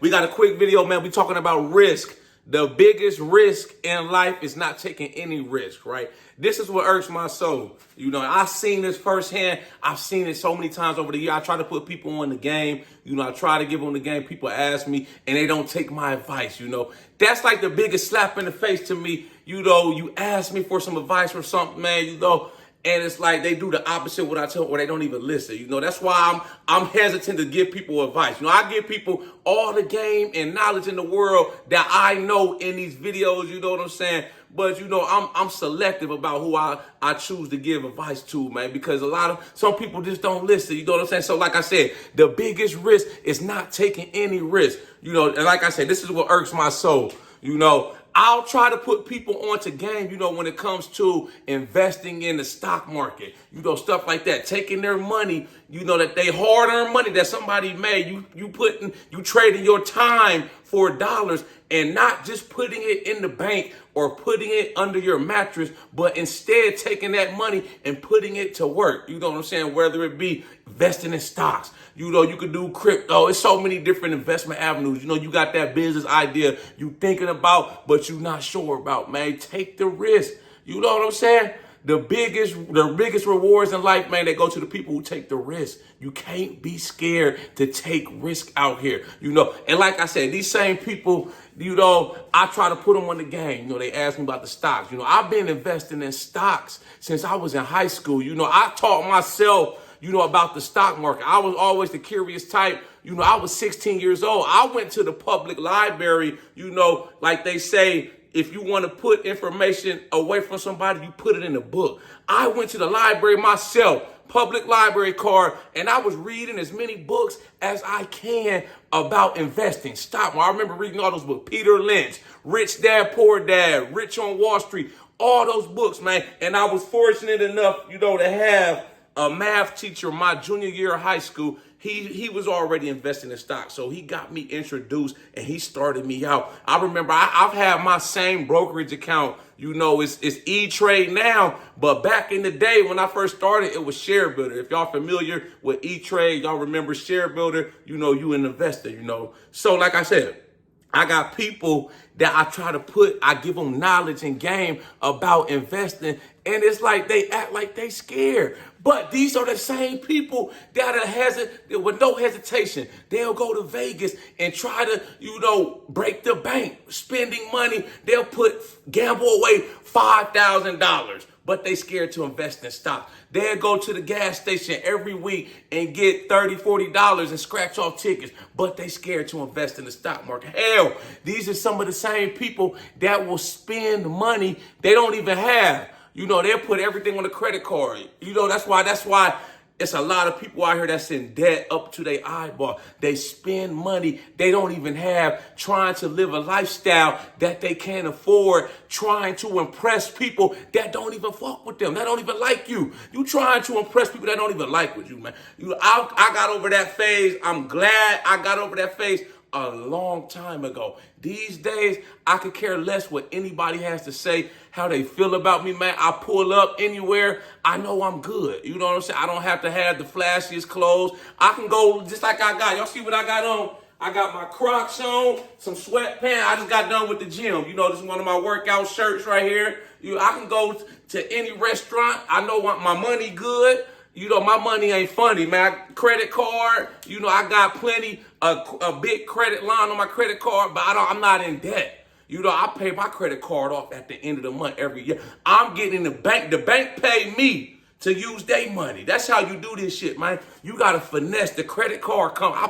We got a quick video, man. We talking about risk. The biggest risk in life is not taking any risk, right? This is what irks my soul. You know, I've seen this firsthand. I've seen it so many times over the year. I try to put people on the game. You know, I try to give them the game. People ask me and they don't take my advice, you know. That's like the biggest slap in the face to me. You know, you ask me for some advice or something, man, you know. And it's like they do the opposite of what I tell them, or they don't even listen. You know, that's why I'm hesitant to give people advice. You know, I give people all the game and knowledge in the world that I know in these videos, you know what I'm saying? But, you know, I'm selective about who I choose to give advice to, man, because some people just don't listen, you know what I'm saying? So like I said, the biggest risk is not taking any risk. You know, and like I said, this is what irks my soul, you know. I'll try to put people onto game, you know, when it comes to investing in the stock market, you know, stuff like that, taking their money, you know, that they hard-earned money that somebody made, you trading your time for dollars and not just putting it in the bank or putting it under your mattress, but instead taking that money and putting it to work. You know what I'm saying? Whether it be investing in stocks, you know, you could do crypto. It's so many different investment avenues. You know, you got that business idea you thinking about, but you're not sure about, man. Take the risk. You know what I'm saying? The biggest rewards in life, man, they go to the people who take the risk. You can't be scared to take risk out here, you know. And like I said, these same people, you know, I try to put them on the game. You know, they ask me about the stocks. You know, I've been investing in stocks since I was in high school. You know, I taught myself, you know, about the stock market. I was always the curious type. You know, I was 16 years old. I went to the public library, you know, like they say, if you want to put information away from somebody, you put it in a book. I went to the library myself, public library card, and I was reading as many books as I can about investing. I remember reading all those books. Peter Lynch, Rich Dad, Poor Dad, Rich on Wall Street, all those books, man. And I was fortunate enough, you know, to have a math teacher my junior year of high school. He was already investing in stocks, so he got me introduced and he started me out. I remember I've had my same brokerage account. You know, it's E-Trade now, but back in the day when I first started, it was Share Builder. If y'all familiar with E-Trade, y'all remember Share Builder, you know, you an investor, you know. So like I said, I got people that I give them knowledge and game about investing, and it's like they act like they scared. But these are the same people that are with no hesitation. They'll go to Vegas and try to, you know, break the bank, spending money. They'll gamble away $5,000. But they scared to invest in stocks. They'll go to the gas station every week and get $30, $40 and scratch off tickets, but they scared to invest in the stock market. Hell, these are some of the same people that will spend money they don't even have. You know, they'll put everything on a credit card. You know, that's why it's a lot of people out here that's in debt up to their eyeball. They spend money they don't even have, trying to live a lifestyle that they can't afford, trying to impress people that don't even fuck with them, that don't even like you. You trying to impress people that don't even like with you, man. I got over that phase. I'm glad I got over that phase a long time ago. These days, I could care less what anybody has to say, how they feel about me, man. I pull up anywhere, I know I'm good. You know what I'm saying? I don't have to have the flashiest clothes. I can go just like I got. Y'all see what I got on? I got my Crocs on, some sweatpants. I just got done with the gym. You know, this is one of my workout shirts right here. I can go to any restaurant. I know my money good. You know, my money ain't funny, man. Credit card, you know, I got plenty, a big credit line on my credit card, but I'm not in debt. You know, I pay my credit card off at the end of the month every year. I'm getting the bank pay me to use their money. That's how you do this shit, man. You gotta finesse the credit card I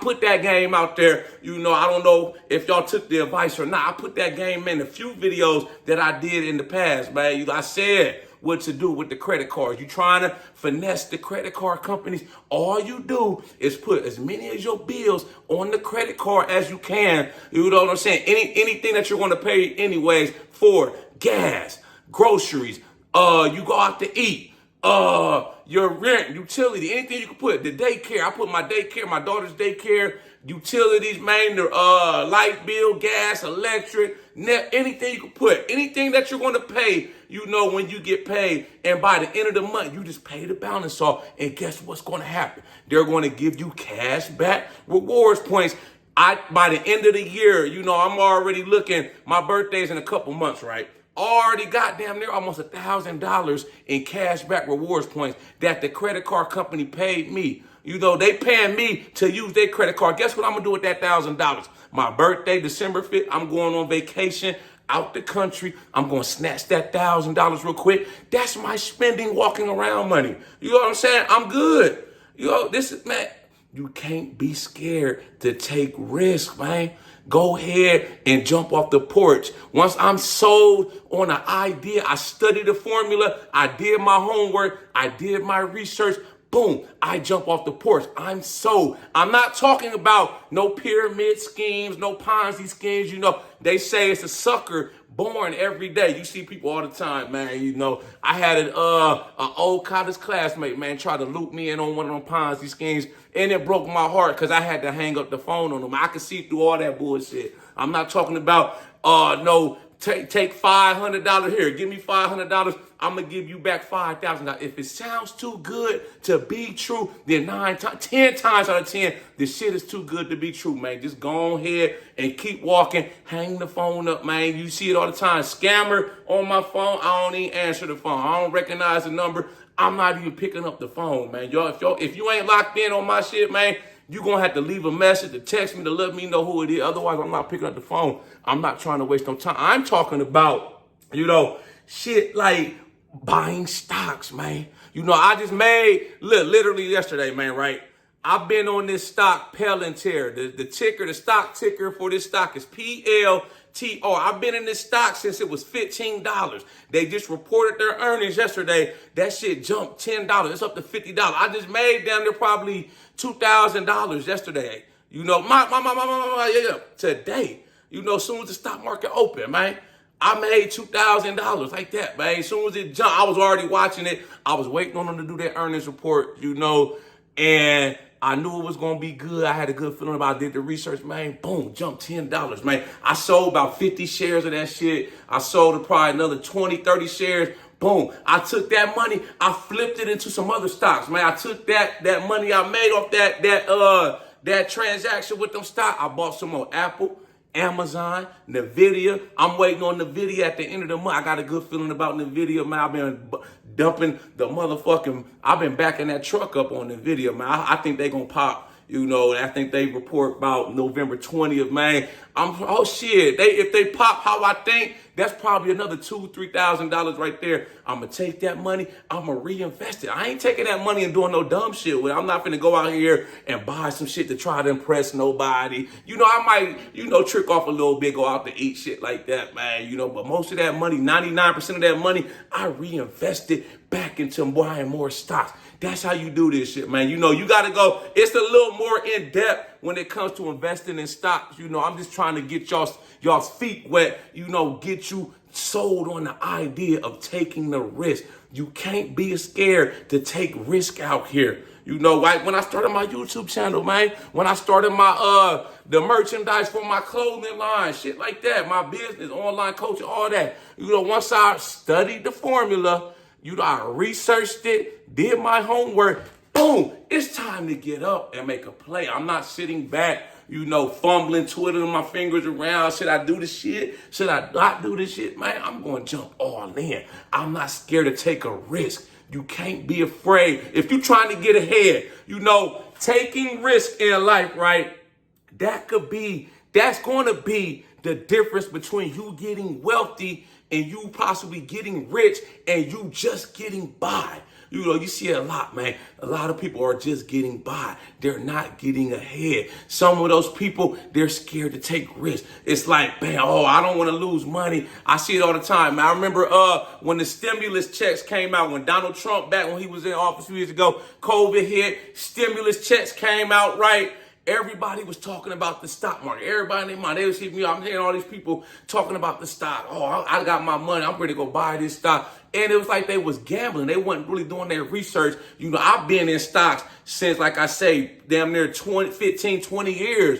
put that game out there. You know, I don't know if y'all took the advice or not. I put that game in a few videos that I did in the past, man. I said what to do with the credit cards. You trying to finesse the credit card companies. All you do is put as many of your bills on the credit card as you can. You know what I'm saying? Anything that you're going to pay anyways for gas, groceries, you go out to eat, your rent, utility, anything you can put. The daycare, I put my daycare, my daughter's daycare, utilities, man, the light bill, gas, electric, anything you can put, anything that you're going to pay, you know, when you get paid. And by the end of the month, you just pay the balance off. And guess what's going to happen? They're going to give you cash back rewards points By the end of the year, I'm already looking. My birthday's in a couple months, right? Already got damn near almost $1,000 in cash back rewards points that the credit card company paid me. They paying me to use their credit card. Guess what I'm gonna do with that $1,000? My birthday, December 5th, I'm going on vacation out the country. I'm gonna snatch that $1,000 real quick. That's my spending, walking around money. You know what I'm saying? I'm good. This is, man, you can't be scared to take risks, man. Go ahead and jump off the porch. Once I'm sold on an idea, I studied the formula, I did my homework, I did my research, boom, I jump off the porch. I'm sold. I'm not talking about no pyramid schemes, no Ponzi schemes. They say it's a sucker born every day. You see people all the time, man. I had an old college classmate, man, try to loop me in on one of them Ponzi schemes, and it broke my heart because I had to hang up the phone on them. I could see through all that bullshit. I'm not talking about no. Take $500 here. Give me $500. I'm gonna give you back $5,000. If it sounds too good to be true, then 10 times out of 10, this shit is too good to be true, man. Just go ahead and keep walking. Hang the phone up, man. You see it all the time. Scammer on my phone. I don't even answer the phone. I don't recognize the number. I'm not even picking up the phone, man. If you ain't locked in on my shit, man, you're going to have to leave a message to text me to let me know who it is. Otherwise, I'm not picking up the phone. I'm not trying to waste no time. I'm talking about, shit like buying stocks, man. I just made, literally yesterday, man, right? I've been on this stock, Palantir. The ticker, the stock ticker for this stock is PLTR. I've been in this stock since it was $15. They just reported their earnings yesterday. That shit jumped $10. It's up to $50. I just made damn near probably $2,000 yesterday. Today. As soon as the stock market opened, man, I made $2,000 like that, man. As soon as it jumped, I was already watching it. I was waiting on them to do their earnings report, and I knew it was going to be good. I had a good feeling about it. I did the research, man. Boom, jumped $10, man. I sold about 50 shares of that shit. I sold probably another 20, 30 shares. Boom. I took that money. I flipped it into some other stocks, man. I took that money I made off that transaction with them stocks. I bought some on Apple, Amazon, Nvidia. I'm waiting on Nvidia at the end of the month. I got a good feeling about Nvidia, man. I've been dumping I've been backing that truck up on Nvidia, man. I think they're going to pop, I think they report about November 20th, man. If they pop how I think, that's probably another $2,000, $3,000 right there. I'm going to take that money. I'm going to reinvest it. I ain't taking that money and doing no dumb shit with it. I'm not going to go out here and buy some shit to try to impress nobody. I might, trick off a little bit, go out to eat shit like that, man. But most of that money, 99% of that money, I reinvested back into buying more stocks. That's how you do this shit, man. You got to go. It's a little more in depth when it comes to investing in stocks. I'm just trying to get y'all's feet wet, get you sold on the idea of taking the risk. You can't be scared to take risk out here. Like when I started my YouTube channel, man, when I started my the merchandise for my clothing line, shit like that, my business, online coaching, all that. Once I studied the formula, I researched it, did my homework, boom, it's time to get up and make a play. I'm not sitting back, fumbling, twiddling my fingers around. Should I do this shit? Should I not do this shit? Man, I'm going to jump all in. I'm not scared to take a risk. You can't be afraid. If you're trying to get ahead, taking risk in life, right? That's going to be the difference between you getting wealthy and you possibly getting rich and you just getting by. You see it a lot, man. A lot of people are just getting by. They're not getting ahead. Some of those people, they're scared to take risks. It's like, man, I don't want to lose money. I see it all the time, man. I remember when the stimulus checks came out, when Donald Trump, back when he was in office a few years ago, COVID hit, stimulus checks came out, right? Everybody was talking about the stock market. Everybody in their mind, they was hitting me. I'm hearing all these people talking about the stock. I got my money. I'm ready to go buy this stock. And it was like they was gambling. They wasn't really doing their research. I've been in stocks since, like I say, damn near 15, 20 years.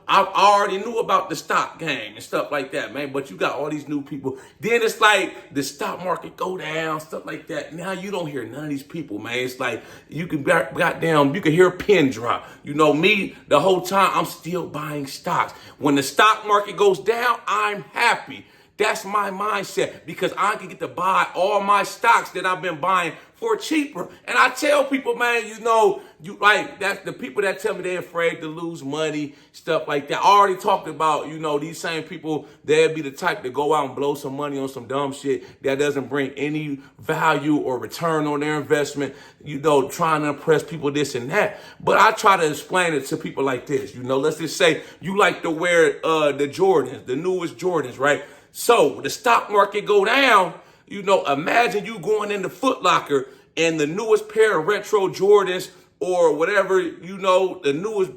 I already knew about the stock game and stuff like that, man. But you got all these new people. Then it's like the stock market go down, stuff like that. Now you don't hear none of these people, man. It's like you can goddamn, you can hear a pin drop. You know me, the whole time I'm still buying stocks. When the stock market goes down, I'm happy. That's my mindset because I can get to buy all my stocks that I've been buying for cheaper. And I tell people, man, you know, you like that's the people that tell me they're afraid to lose money, stuff like that. I already talked about, you know, these same people, they'd be the type to go out and blow some money on some dumb shit that doesn't bring any value or return on their investment, you know, trying to impress people, this and that. But I try to explain it to people like this, you know, let's just say you like to wear the Jordans, the newest Jordans, right? So the stock market go down, you know, imagine you going into Foot Locker and the newest pair of retro Jordans or whatever, you know, the newest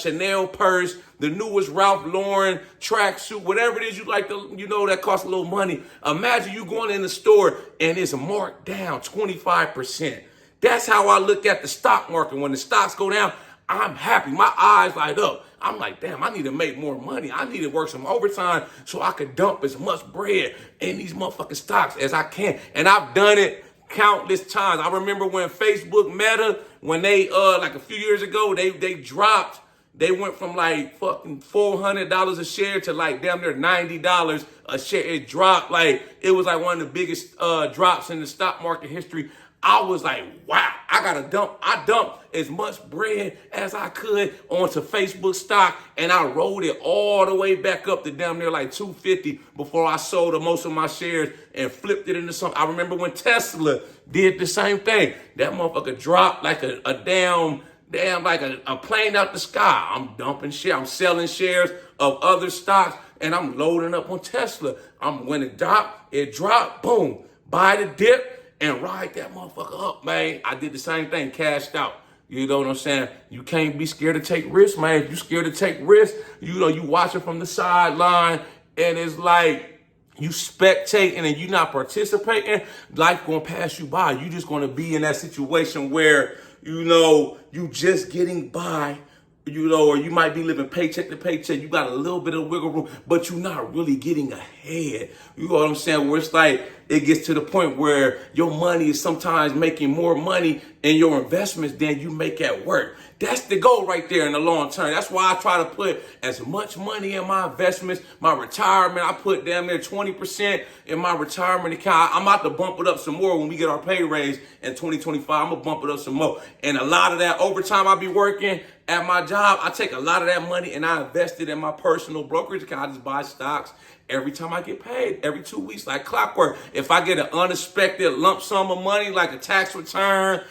Chanel purse, the newest Ralph Lauren tracksuit, whatever it is you like to, you know, that costs a little money. Imagine you going in the store and it's marked down 25%. That's how I look at the stock market. When the stocks go down, I'm happy. My eyes light up. I'm like, damn, I need to make more money. I need to work some overtime so I can dump as much bread in these motherfucking stocks as I can. And I've done it countless times. I remember when Facebook Meta, when they, like a few years ago, they dropped, they went from like fucking $400 a share to like damn near $90 a share. It dropped like, it was like one of the biggest drops in the stock market history. I was like, wow, I dumped as much bread as I could onto Facebook stock, and I rolled it all the way back up to damn near like 250 before I sold most of my shares and flipped it into something. I remember when Tesla did the same thing. That motherfucker dropped like a damn like a plane out the sky. I'm dumping shares. I'm selling shares of other stocks, and I'm loading up on Tesla. When it dropped, boom, buy the dip, and ride that motherfucker up, man. I did the same thing, cashed out. You know what I'm saying? You can't be scared to take risks, man. If you're scared to take risks, you know, you watch it from the sideline, and it's like you spectating and you're not participating, life gonna pass you by. You just gonna be in that situation where, you know, you just getting by, you know, or you might be living paycheck to paycheck. You got a little bit of wiggle room, but you're not really getting ahead. You know what I'm saying? Where it's like, it gets to the point where your money is sometimes making more money in your investments than you make at work. That's the goal right there in the long term. That's why I try to put as much money in my investments, my retirement. I put damn near 20% in my retirement account. I'm about to bump it up some more when we get our pay raise in 2025. I'm going to bump it up some more. And a lot of that overtime I be working at my job, I take a lot of that money and I invest it in my personal brokerage account. I just buy stocks every time I get paid, every 2 weeks, like clockwork. If I get an unexpected lump sum of money, like a tax return,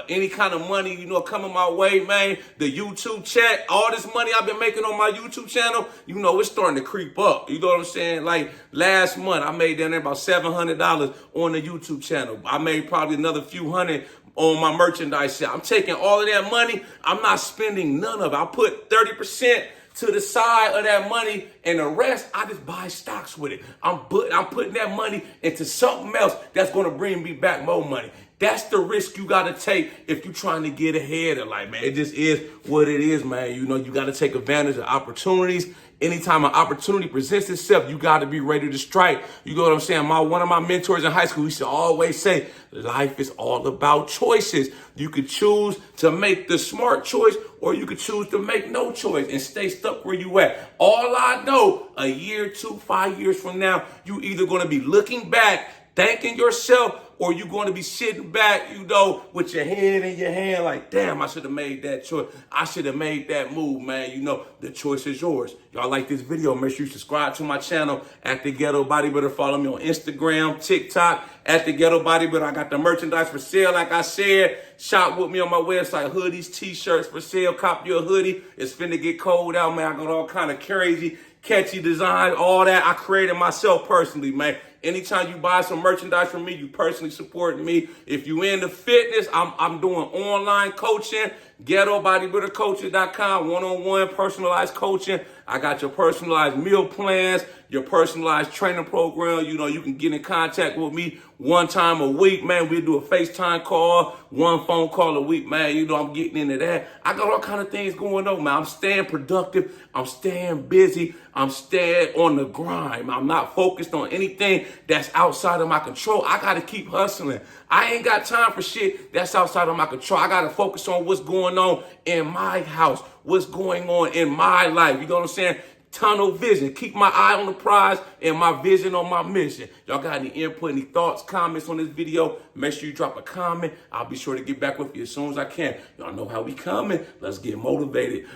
any kind of money, you know, coming my way, man, the YouTube check, all this money I've been making on my YouTube channel, you know, it's starting to creep up. You know what I'm saying? Like last month, I made down there about $700 on the YouTube channel. I made probably another few hundred on my merchandise shop. I'm taking all of that money. I'm not spending none of it. I put 30% to the side of that money, and the rest, I just buy stocks with it. I'm putting that money into something else that's going to bring me back more money. That's the risk you got to take if you're trying to get ahead of life, man. It just is what it is, man. You know, you got to take advantage of opportunities. Anytime an opportunity presents itself, you got to be ready to strike. You know what I'm saying? One of my mentors in high school used to always say, life is all about choices. You could choose to make the smart choice, or you could choose to make no choice and stay stuck where you at. All I know, a year, 2, 5 years from now, you either going to be looking back, thanking yourself, or you going to be sitting back, you know, with your head in your hand like, damn, I should have made that choice. I should have made that move, man. You know, the choice is yours. Y'all like this video, make sure you subscribe to my channel at The Ghetto Bodybuilder. Follow me on Instagram, TikTok, at The Ghetto Bodybuilder. I got the merchandise for sale, like I said. Shop with me on my website, hoodies, t-shirts for sale. Cop you a hoodie. It's finna get cold out, man. I got all kind of crazy, catchy designs, all that I created myself personally, man. Anytime you buy some merchandise from me, you personally support me. If you into fitness, I'm doing online coaching, ghettobodybuildercoaching.com, one-on-one personalized coaching. I got your personalized meal plans, your personalized training program. You know, you can get in contact with me one time a week, man. We do a FaceTime call, one phone call a week, man. You know, I'm getting into that. I got all kind of things going on, man. I'm staying productive. I'm staying busy. I'm staying on the grind. I'm not focused on anything that's outside of my control. I got to keep hustling. I ain't got time for shit that's outside of my control. I got to focus on what's going on in my house, what's going on in my life. You know what I'm saying? Tunnel vision. Keep my eye on the prize and my vision on my mission. Y'all got any input, any thoughts, comments on this video? Make sure you drop a comment. I'll be sure to get back with you as soon as I can. Y'all know how we coming. Let's get motivated.